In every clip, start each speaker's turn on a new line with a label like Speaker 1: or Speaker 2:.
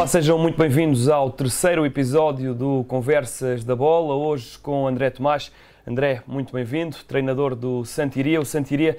Speaker 1: Olá, sejam muito bem-vindos ao terceiro episódio do Conversas da Bola, hoje com André Tomás. André, muito bem-vindo, treinador do Santiria. O Santiria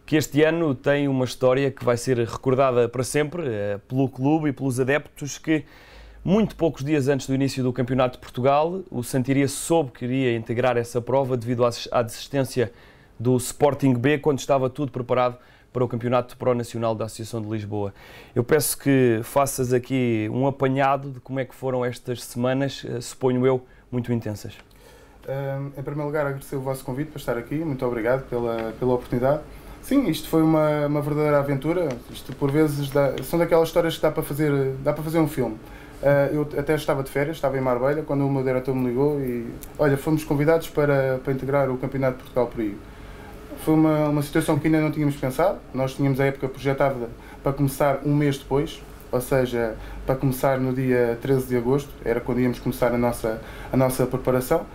Speaker 1: que este ano tem uma história que vai ser recordada para sempre pelo clube e pelos adeptos que, muito poucos dias antes do início do Campeonato de Portugal, o Santiria soube que iria integrar essa prova devido à desistência do Sporting B, quando estava tudo preparado para o Campeonato Pro-Nacional da Associação de Lisboa. Eu peço que faças aqui um apanhado de como é que foram estas semanas, suponho eu, muito intensas.
Speaker 2: Em primeiro lugar, agradecer o vosso convite para estar aqui, muito obrigado pela oportunidade. Sim, isto foi uma verdadeira aventura, isto por vezes são daquelas histórias que dá para fazer um filme. Eu até estava de férias, estava em Marbella, quando o meu diretor me ligou e, olha, fomos convidados para integrar o Campeonato de Portugal por aí. Foi uma situação que ainda não tínhamos pensado. Nós tínhamos a época projetada para começar um mês depois, ou seja, para começar no dia 13 de agosto, era quando íamos começar a nossa preparação.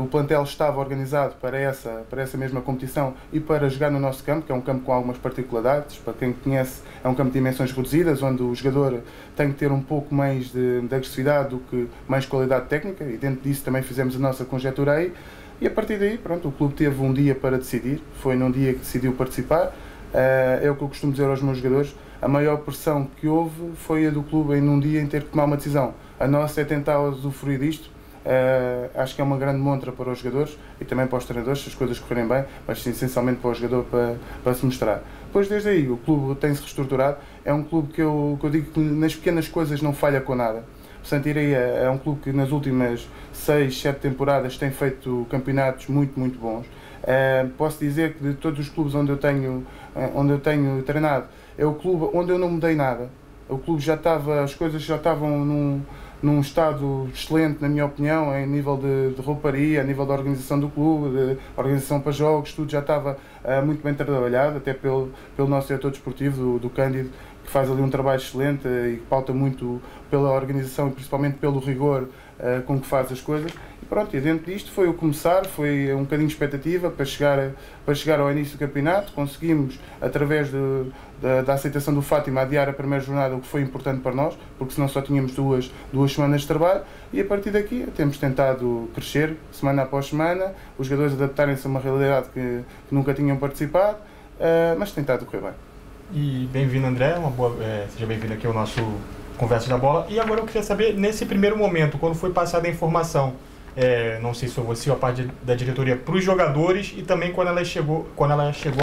Speaker 2: O plantel estava organizado para essa mesma competição e para jogar no nosso campo, que é um campo com algumas particularidades. Para quem conhece, é um campo de dimensões reduzidas, onde o jogador tem que ter um pouco mais de agressividade do que mais qualidade técnica, e dentro disso também fizemos a nossa conjetura aí. E a partir daí, pronto, o clube teve um dia para decidir, foi num dia que decidiu participar. É o que eu costumo dizer aos meus jogadores, a maior pressão que houve foi a do clube em num dia em ter que tomar uma decisão. A nossa é tentar usufruir disto. Acho que é uma grande montra para os jogadores e também para os treinadores, se as coisas correrem bem, mas essencialmente para o jogador para se mostrar. Depois, desde aí, o clube tem-se reestruturado. É um clube que eu digo que nas pequenas coisas não falha com nada. O Santiria é um clube que nas últimas 6, 7 temporadas tem feito campeonatos muito, muito bons. Posso dizer que de todos os clubes onde eu tenho treinado, é o clube onde eu não mudei nada. O clube as coisas já estavam num estado excelente, na minha opinião, em nível de rouparia, a nível da organização do clube, de organização para jogos, tudo já estava muito bem trabalhado, até pelo nosso diretor desportivo, do Cândido, que faz ali um trabalho excelente e que pauta muito pela organização e principalmente pelo rigor com que faz as coisas. E pronto, e dentro disto foi o começar, foi um bocadinho de expectativa para chegar ao início do campeonato. Conseguimos, através da aceitação do Fátima, adiar a primeira jornada, o que foi importante para nós, porque senão só tínhamos duas semanas de trabalho, e a partir daqui temos tentado crescer, semana após semana, os jogadores adaptarem-se a uma realidade que nunca tinham participado, mas tem tentado correr bem.
Speaker 3: E bem-vindo, André, seja bem-vindo aqui ao nosso Conversa da Bola. E agora eu queria saber, nesse primeiro momento, quando foi passada a informação, não sei se foi você ou a parte da diretoria, para os jogadores e também quando ela chegou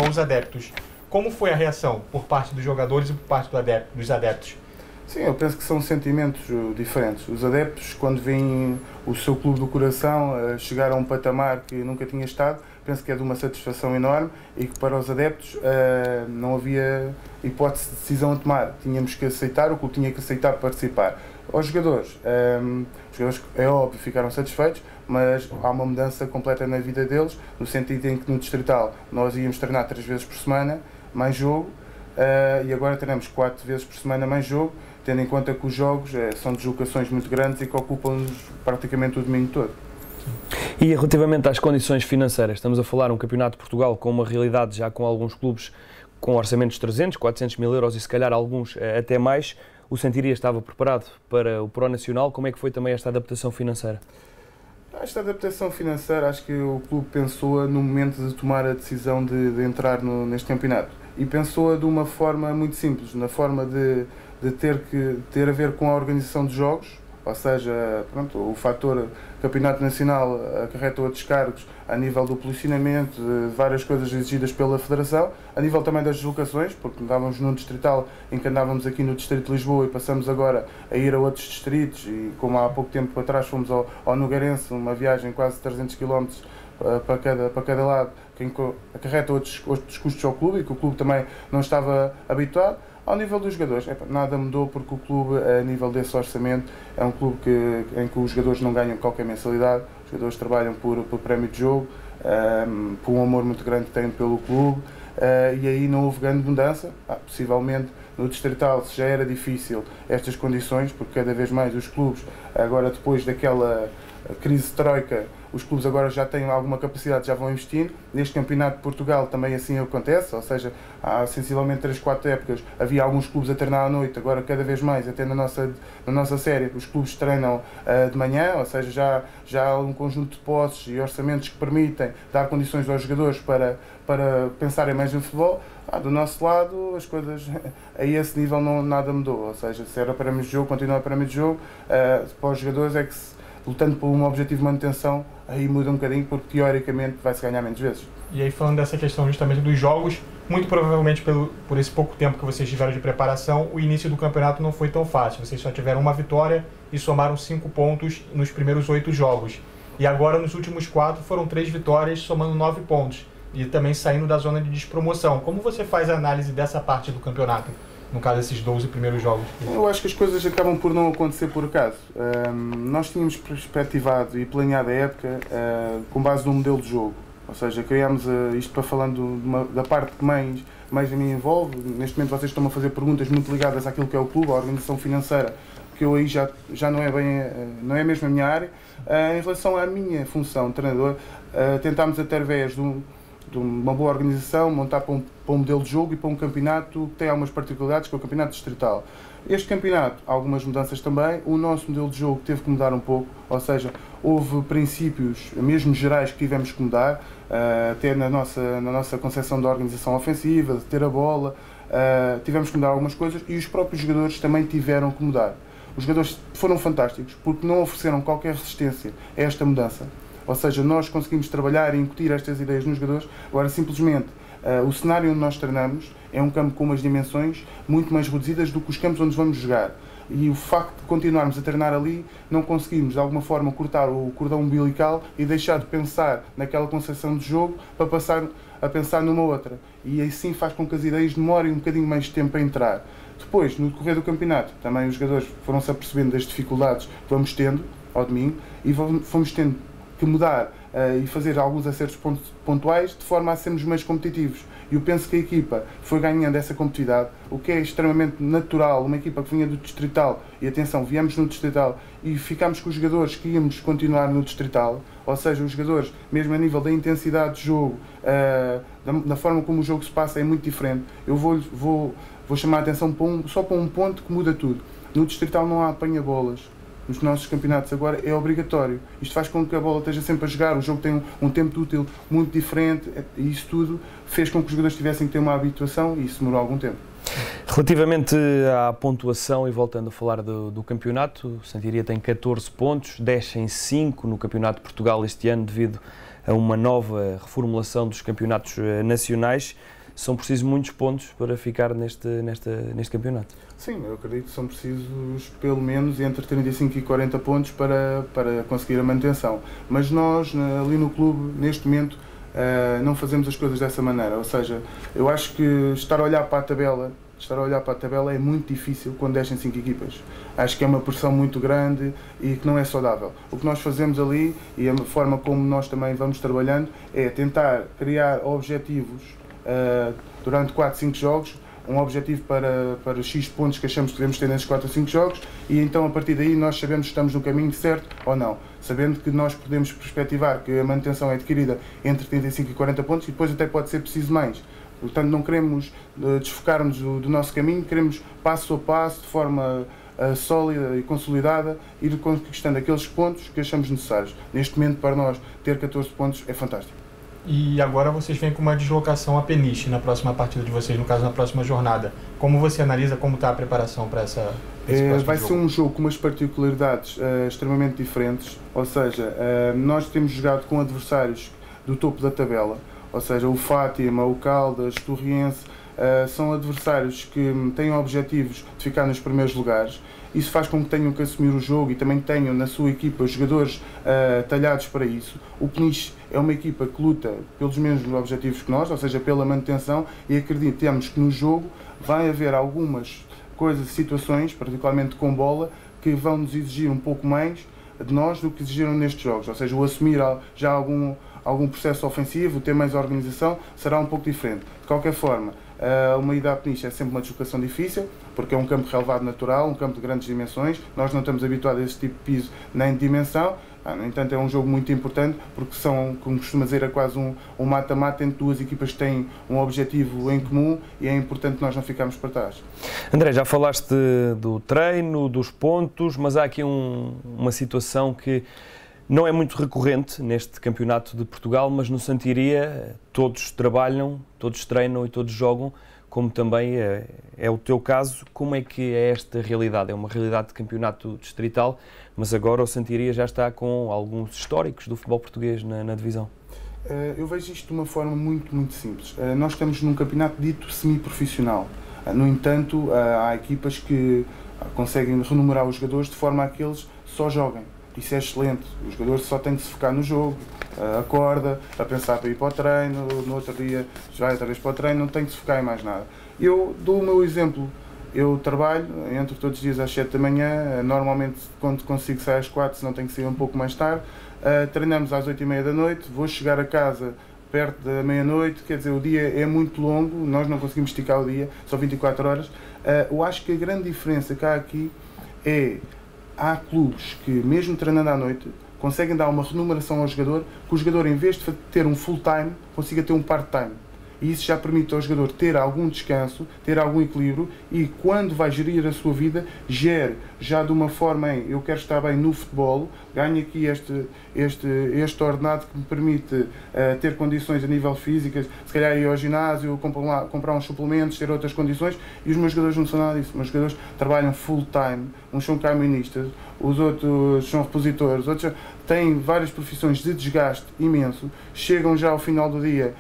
Speaker 3: aos adeptos, como foi a reação por parte dos jogadores e por parte dos adeptos?
Speaker 2: Sim, eu penso que são sentimentos diferentes. Os adeptos, quando veem o seu clube do coração chegar a um patamar que nunca tinha estado, penso que é de uma satisfação enorme, e que para os adeptos não havia hipótese de decisão a tomar. Tínhamos que aceitar, o clube tinha que aceitar participar. Os jogadores, é óbvio, ficaram satisfeitos, mas há uma mudança completa na vida deles, no sentido em que no Distrital nós íamos treinar 3 vezes por semana, mais jogo, e agora treinamos 4 vezes por semana, mais jogo, tendo em conta que os jogos são deslocações muito grandes e que ocupam-nos praticamente o domingo todo.
Speaker 1: E relativamente às condições financeiras, estamos a falar um Campeonato de Portugal com uma realidade já com alguns clubes com orçamentos de 300, 400 mil euros e se calhar alguns até mais. O Santiria estava preparado para o Pro-Nacional. Como é que foi também esta adaptação financeira?
Speaker 2: Esta adaptação financeira, acho que o clube pensou no momento de tomar a decisão de entrar neste campeonato. E pensou de uma forma muito simples, na forma de ter a ver com a organização de jogos, ou seja, pronto, o fator Campeonato Nacional acarreta outros cargos a nível do policionamento, de várias coisas exigidas pela Federação, a nível também das deslocações, porque andávamos num distrital em que andávamos aqui no Distrito de Lisboa e passamos agora a ir a outros distritos, e como há pouco tempo atrás fomos ao Nogueirense, uma viagem quase 300 km para cada lado, que acarreta outros custos ao clube e que o clube também não estava habituado. Ao nível dos jogadores, nada mudou, porque o clube, a nível desse orçamento, é um clube em que os jogadores não ganham qualquer mensalidade, os jogadores trabalham por prémio de jogo, por um amor muito grande que têm pelo clube, e aí não houve grande mudança. Possivelmente no Distrital já era difícil estas condições, porque cada vez mais os clubes, agora depois daquela crise troika, os clubes agora já têm alguma capacidade, já vão investir. Neste campeonato de Portugal também assim acontece, ou seja, há sensivelmente 3, 4 épocas havia alguns clubes a treinar à noite, agora cada vez mais, até na nossa série, os clubes treinam de manhã, ou seja, já há um conjunto de posses e orçamentos que permitem dar condições aos jogadores para pensarem mais no futebol. Do nosso lado, as coisas a esse nível nada mudou, ou seja, se era prémio de jogo, continua prémio de jogo, para os jogadores é que lutando por um objetivo de manutenção, aí muda um bocadinho, porque teoricamente vai-se ganhar menos vezes.
Speaker 3: E aí, falando dessa questão justamente dos jogos, muito provavelmente por esse pouco tempo que vocês tiveram de preparação, o início do campeonato não foi tão fácil. Vocês só tiveram uma vitória e somaram 5 pontos nos primeiros 8 jogos. E agora, nos últimos 4, foram 3 vitórias, somando 9 pontos. E também saindo da zona de despromoção. Como você faz a análise dessa parte do campeonato? No caso, esses 12 primeiros jogos?
Speaker 2: Eu acho que as coisas acabam por não acontecer por acaso. Nós tínhamos perspectivado e planeado a época com base num modelo de jogo. Ou seja, criámos isto para falando da parte que mais a mim envolve. Neste momento vocês estão a fazer perguntas muito ligadas àquilo que é o clube, à organização financeira, que eu aí já não é bem, não é mesmo a minha área. Em relação à minha função de treinador, tentámos através de uma boa organização, montar para um modelo de jogo e para um campeonato que tem algumas particularidades, que é o campeonato distrital. Este campeonato, algumas mudanças também, o nosso modelo de jogo teve que mudar um pouco, ou seja, houve princípios, mesmo gerais, que tivemos que mudar, até na nossa concepção da organização ofensiva, de ter a bola, tivemos que mudar algumas coisas e os próprios jogadores também tiveram que mudar. Os jogadores foram fantásticos porque não ofereceram qualquer resistência a esta mudança. Ou seja, nós conseguimos trabalhar e incutir estas ideias nos jogadores. Agora, simplesmente, o cenário onde nós treinamos é um campo com umas dimensões muito mais reduzidas do que os campos onde vamos jogar. E o facto de continuarmos a treinar ali, não conseguimos, de alguma forma, cortar o cordão umbilical e deixar de pensar naquela concepção de jogo para passar a pensar numa outra. E assim faz com que as ideias demorem um bocadinho mais de tempo a entrar. Depois, no decorrer do campeonato, também os jogadores foram-se apercebendo das dificuldades que vamos tendo ao domingo e fomos tendo que mudar e fazer alguns acertos pontuais de forma a sermos mais competitivos. E eu penso que a equipa foi ganhando essa competitividade, o que é extremamente natural, uma equipa que vinha do Distrital, e atenção, viemos no Distrital e ficámos com os jogadores que íamos continuar no Distrital, ou seja, os jogadores, mesmo a nível da intensidade de jogo, da forma como o jogo se passa, é muito diferente. Eu vou chamar a atenção só para um ponto que muda tudo. No Distrital não há apanha-bolas. Nos nossos campeonatos agora é obrigatório. Isto faz com que a bola esteja sempre a jogar, o jogo tem um tempo útil muito diferente e isso tudo fez com que os jogadores tivessem que ter uma habituação e isso demorou algum tempo.
Speaker 1: Relativamente à pontuação e voltando a falar do campeonato, o Santiria tem 14 pontos, desce em 5 no Campeonato de Portugal este ano devido a uma nova reformulação dos campeonatos nacionais. São precisos muitos pontos para ficar neste campeonato.
Speaker 2: Sim, eu acredito que são precisos pelo menos entre 35 e 40 pontos para conseguir a manutenção. Mas nós, ali no clube, neste momento, não fazemos as coisas dessa maneira. Ou seja, eu acho que estar a olhar para a tabela é muito difícil quando descem 5 equipas. Acho que é uma pressão muito grande e que não é saudável. O que nós fazemos ali e a forma como nós também vamos trabalhando é tentar criar objetivos durante 4, 5 jogos, um objetivo para X pontos que achamos que devemos ter nesses 4 ou 5 jogos e então a partir daí nós sabemos se estamos no caminho certo ou não, sabendo que nós podemos perspectivar que a manutenção é adquirida entre 35 e 40 pontos e depois até pode ser preciso mais. Portanto, não queremos desfocar-nos do nosso caminho, queremos passo a passo, de forma sólida e consolidada, ir conquistando aqueles pontos que achamos necessários. Neste momento, para nós, ter 14 pontos é fantástico.
Speaker 3: E agora vocês vêm com uma deslocação a Peniche na próxima partida de vocês, no caso na próxima jornada. Como você analisa como está a preparação para esse próximo
Speaker 2: vai
Speaker 3: jogo?
Speaker 2: ser um jogo com umas particularidades extremamente diferentes, ou seja, nós temos jogado com adversários do topo da tabela, ou seja, o Fátima, o Caldas, o Torriense, são adversários que têm objetivos de ficar nos primeiros lugares. Isso faz com que tenham que assumir o jogo e também tenham na sua equipa jogadores talhados para isso. O Peniche é uma equipa que luta pelos mesmos objetivos que nós, ou seja, pela manutenção, e acreditamos que no jogo vai haver algumas coisas, situações, particularmente com bola, que vão nos exigir um pouco mais de nós do que exigiram nestes jogos, ou seja, o assumir já algum processo ofensivo, ter mais organização, será um pouco diferente. De qualquer forma, uma ida à Peniche é sempre uma deslocação difícil, porque é um campo relevado natural, um campo de grandes dimensões, nós não estamos habituados a esse tipo de piso nem de dimensão, No entanto, é um jogo muito importante porque são, como costuma dizer, é quase um mata-mata entre duas equipas que têm um objetivo em comum e é importante nós não ficarmos para trás.
Speaker 1: André, já falaste do treino, dos pontos, mas há aqui uma situação que não é muito recorrente neste campeonato de Portugal, mas no Santa Iria todos trabalham, todos treinam e todos jogam, como também é o teu caso. Como é que é esta realidade? É uma realidade de campeonato distrital, mas agora o Santa Iria já está com alguns históricos do futebol português na divisão.
Speaker 2: Eu vejo isto de uma forma muito simples. Nós estamos num campeonato dito semi-profissional. No entanto, há equipas que conseguem renumerar os jogadores de forma a que eles só joguem. Isso é excelente. Os jogadores só têm que se focar no jogo, acorda, a pensar para ir para o treino, no outro dia vai outra vez para o treino, não tem que se focar em mais nada. Eu dou o meu exemplo. Eu trabalho, entro todos os dias às 7 da manhã, normalmente quando consigo sair às 4, se não tenho que sair um pouco mais tarde, treinamos às 8h30 da noite, vou chegar a casa perto da meia-noite, quer dizer, o dia é muito longo, nós não conseguimos esticar o dia, são 24 horas. Eu acho que a grande diferença que há aqui é, há clubes que mesmo treinando à noite, conseguem dar uma remuneração ao jogador, que o jogador em vez de ter um full-time, consiga ter um part-time. E isso já permite ao jogador ter algum descanso, ter algum equilíbrio e quando vai gerir a sua vida, gere já de uma forma em eu quero estar bem no futebol, ganho aqui este ordenado que me permite ter condições a nível físico, se calhar ir ao ginásio, comprar uns suplementos, ter outras condições, e os meus jogadores não são nada disso. Os meus jogadores trabalham full time, uns são caministas, os outros são repositores, outros têm várias profissões de desgaste imenso, chegam já ao final do dia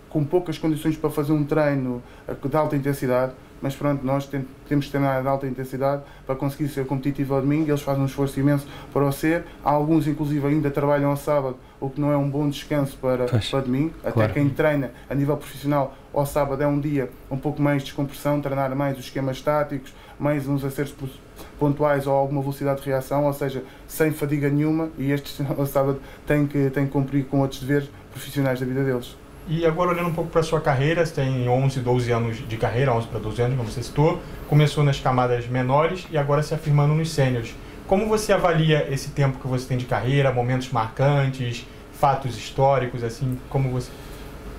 Speaker 2: com poucas condições para fazer um treino de alta intensidade, mas pronto, nós temos que treinar de alta intensidade para conseguir ser competitivo ao domingo. Eles fazem um esforço imenso para o ser. Alguns, inclusive, ainda trabalham ao sábado, o que não é um bom descanso para domingo. Claro. Até quem treina a nível profissional ao sábado é um dia um pouco mais de descompressão, treinar mais os esquemas táticos, mais uns acertos pontuais ou alguma velocidade de reação, ou seja, sem fadiga nenhuma, e estes ao sábado têm que cumprir com outros deveres profissionais da vida deles.
Speaker 3: E agora, olhando um pouco para a sua carreira, você tem 11, 12 anos de carreira, 11 para 12 anos, como você citou, começou nas camadas menores e agora se afirmando nos sêniores. Como você avalia esse tempo que você tem de carreira, momentos marcantes, fatos históricos, assim, como você...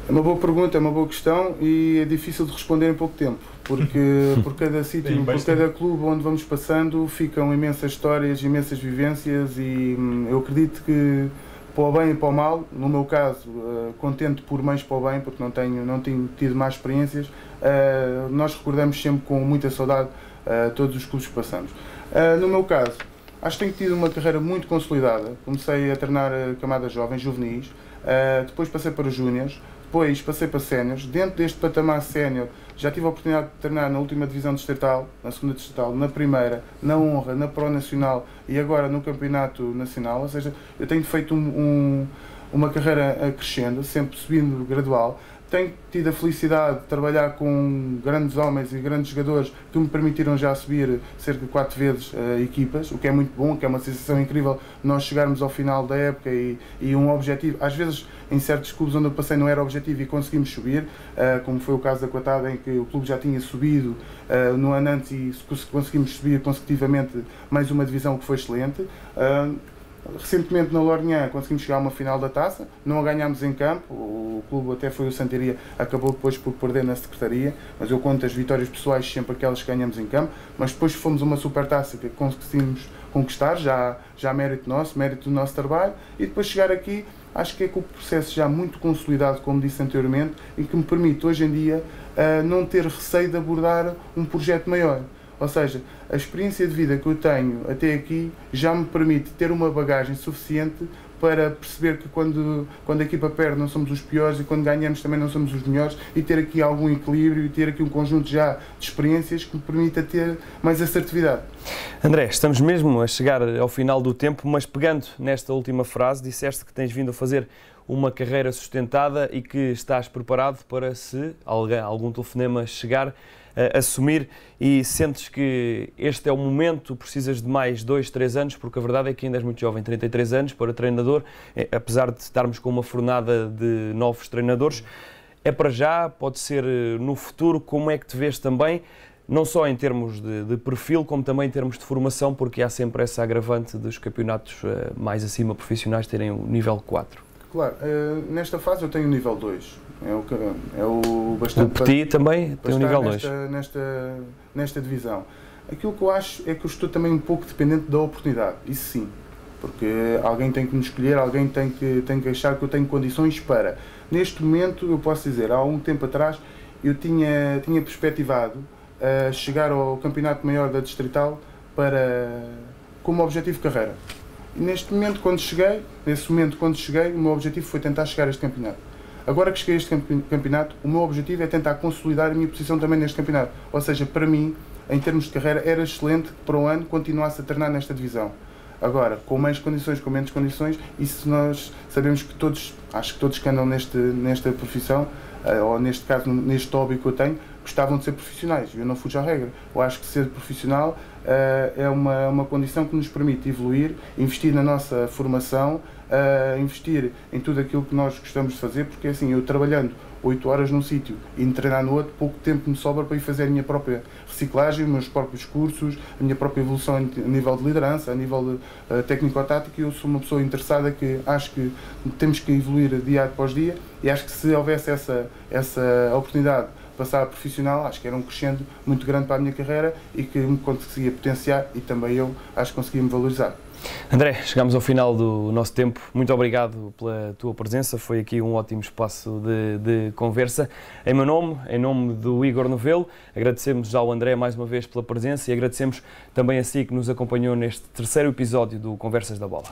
Speaker 2: É uma boa pergunta, é uma boa questão e é difícil de responder em pouco tempo, porque por cada sítio, por cada clube onde vamos passando, ficam imensas histórias, imensas vivências e eu acredito que para o bem e para o mal, no meu caso, contente por mais para o bem, porque não tenho tido más experiências, nós recordamos sempre com muita saudade todos os clubes que passamos. No meu caso, acho que tenho tido uma carreira muito consolidada. Comecei a treinar camadas jovens, juvenis, depois passei para os júniores, depois passei para séniores. Dentro deste patamar sénior, já tive a oportunidade de treinar na última divisão distrital, na segunda distrital, na primeira, na honra, na Pro Nacional e agora no campeonato nacional. Ou seja, eu tenho feito uma carreira crescendo, sempre subindo gradual. Tenho tido a felicidade de trabalhar com grandes homens e grandes jogadores que me permitiram já subir cerca de 4 vezes equipas, o que é muito bom, que é uma sensação incrível nós chegarmos ao final da época e um objetivo. Às vezes, em certos clubes onde eu passei não era objetivo e conseguimos subir, como foi o caso da Coatada, em que o clube já tinha subido no ano antes e conseguimos subir consecutivamente mais uma divisão, que foi excelente. Recentemente na Lourinhã conseguimos chegar a uma final da taça, não a ganhámos em campo, o clube até foi o Santa Iria, acabou depois por perder na secretaria, mas eu conto as vitórias pessoais sempre aquelas que ganhamos em campo, mas depois fomos a uma super taça que conseguimos conquistar, já mérito do nosso trabalho, e depois chegar aqui, acho que é com o processo já muito consolidado, como disse anteriormente, e que me permite hoje em dia não ter receio de abordar um projeto maior. Ou seja, a experiência de vida que eu tenho até aqui já me permite ter uma bagagem suficiente para perceber que quando a equipa perde não somos os piores e quando ganhamos também não somos os melhores, e ter aqui algum equilíbrio e ter aqui um conjunto já de experiências que me permita ter mais assertividade.
Speaker 1: André, estamos mesmo a chegar ao final do tempo, mas pegando nesta última frase, disseste que tens vindo a fazer uma carreira sustentada e que estás preparado para, se algum telefonema chegar, assumir, e sentes que este é o momento, precisas de mais 2, 3 anos, porque a verdade é que ainda és muito jovem, 33 anos para treinador, apesar de estarmos com uma fornada de novos treinadores, é para já, pode ser no futuro. Como é que te vês também não só em termos de perfil, como também em termos de formação, porque há sempre essa agravante dos campeonatos mais acima profissionais terem o nível 4.
Speaker 2: Claro, nesta fase eu tenho o nível 2. É o bastante.
Speaker 1: O Petit também tem o nível 2.
Speaker 2: Nesta divisão. Aquilo que eu acho é que eu estou também um pouco dependente da oportunidade, isso sim. Porque alguém tem que me escolher, alguém tem que achar que eu tenho condições para. Neste momento, eu posso dizer, há um tempo atrás, eu tinha perspectivado chegar ao campeonato maior da Distrital como objetivo de carreira. E nesse momento, quando cheguei, o meu objetivo foi tentar chegar a este campeonato. Agora que cheguei a este campeonato, o meu objetivo é tentar consolidar a minha posição também neste campeonato. Ou seja, para mim, em termos de carreira, era excelente que para o ano continuasse a treinar nesta divisão. Agora, com mais condições, com menos condições, isso nós sabemos que acho que todos que andam nesta profissão, ou neste caso, neste hobby que eu tenho, gostavam de ser profissionais. Eu não fujo à regra. Eu acho que ser profissional é uma condição que nos permite evoluir, investir na nossa formação, investir em tudo aquilo que nós gostamos de fazer, porque assim, eu trabalhando 8 horas num sítio e treinar no outro, pouco tempo me sobra para ir fazer a minha própria reciclagem, os meus próprios cursos, a minha própria evolução a nível de liderança, a nível técnico-tático. Eu sou uma pessoa interessada que acho que temos que evoluir dia após dia, e acho que se houvesse essa oportunidade de passar a profissional, acho que era um crescendo muito grande para a minha carreira e que me conseguia potenciar, e também eu acho que conseguia me valorizar.
Speaker 1: André, chegamos ao final do nosso tempo. Muito obrigado pela tua presença. Foi aqui um ótimo espaço de conversa. Em meu nome, em nome do Igor Novelo, agradecemos ao André mais uma vez pela presença e agradecemos também a si que nos acompanhou neste terceiro episódio do Conversas da Bola.